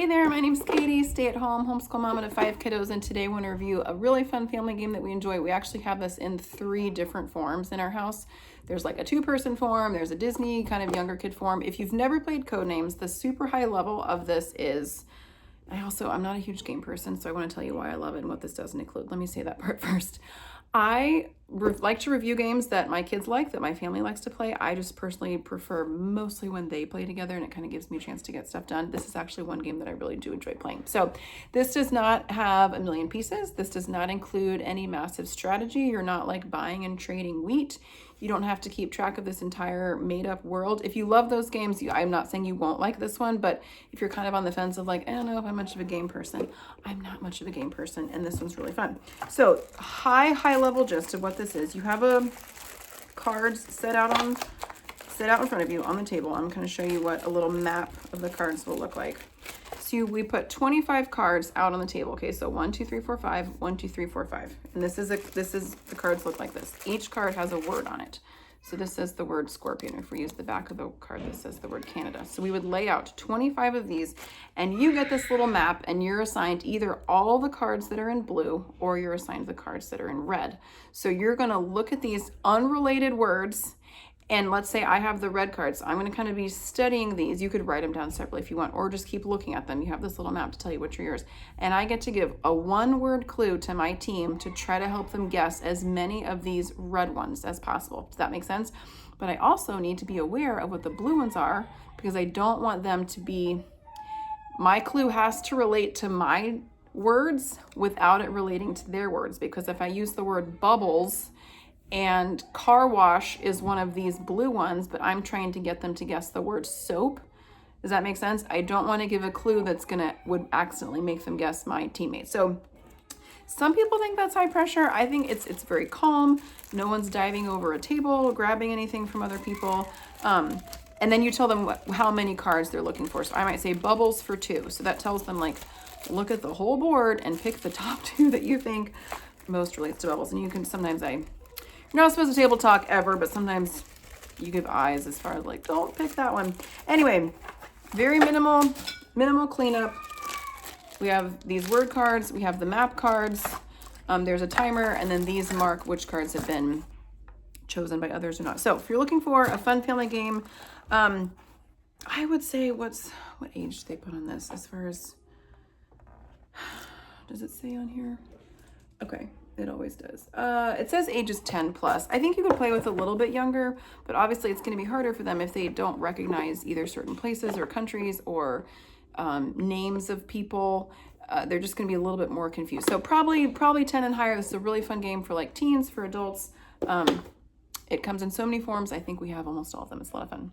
Hey there, my name's Katie, stay-at-home homeschool mom of 5 kiddos, and today I want to review a really fun family game that we enjoy. We actually have this in 3 different forms in our house. There's like a 2-person form, there's a Disney kind of younger kid form. If you've never played Codenames, the super high level of this is, I'm not a huge game person, so I want to tell you why I love it and what this doesn't include. Let me say that part first. I like to review games that my kids like, that my family likes to play. I just personally prefer mostly when they play together, and it kind of gives me a chance to get stuff done. This is actually one game that I really do enjoy playing. So this does not have a million pieces. This does not include any massive strategy. You're not like buying and trading wheat. You don't have to keep track of this entire made-up world. If you love those games, I'm not saying you won't like this one, but if you're kind of on the fence of like, I don't know if I'm much of a game person, I'm not much of a game person, and this one's really fun. So high level gist of what this is. You have a cards set out in front of you on the table. I'm going to show you what a little map of the cards will look like. So we put 25 cards out on the table. Okay, so 1, 2, 3, 4, 5, 1, 2, 3, 4, 5. And this is the cards look like this. Each card has a word on it. So this says the word scorpion. If we use the back of the card, this says the word Canada. So we would lay out 25 of these, and you get this little map, and you're assigned either all the cards that are in blue, or you're assigned the cards that are in red. So you're gonna look at these unrelated words, and let's say I have the red cards. I'm going to kind of be studying these. You could write them down separately if you want, or just keep looking at them. You have this little map to tell you which are yours. And I get to give a 1-word clue to my team to try to help them guess as many of these red ones as possible. Does that make sense? But I also need to be aware of what the blue ones are, because I don't want them to be, my clue has to relate to my words without it relating to their words. Because if I use the word bubbles, and car wash is one of these blue ones, but I'm trying to get them to guess the word soap. Does that make sense? I don't want to give a clue that's would accidentally make them guess my teammates. So some people think that's high pressure. I think it's very calm. No one's diving over a table, grabbing anything from other people. And then you tell them how many cards they're looking for. So I might say bubbles for 2. So that tells them, like, look at the whole board and pick the top 2 that you think most relates to bubbles. And you can sometimes you're not supposed to table talk ever, but sometimes you give eyes as far as like, don't pick that one. Anyway, very minimal cleanup. We have these word cards. We have the map cards. There's a timer, and then these mark which cards have been chosen by others or not. So if you're looking for a fun family game, I would say what age do they put on this as far as, does it say on here? Okay. It always does. It says ages 10 plus. I think you could play with a little bit younger, but obviously it's going to be harder for them if they don't recognize either certain places or countries or names of people. They're just going to be a little bit more confused. So probably 10 and higher. This is a really fun game for like teens, for adults. It comes in so many forms. I think we have almost all of them. It's a lot of fun.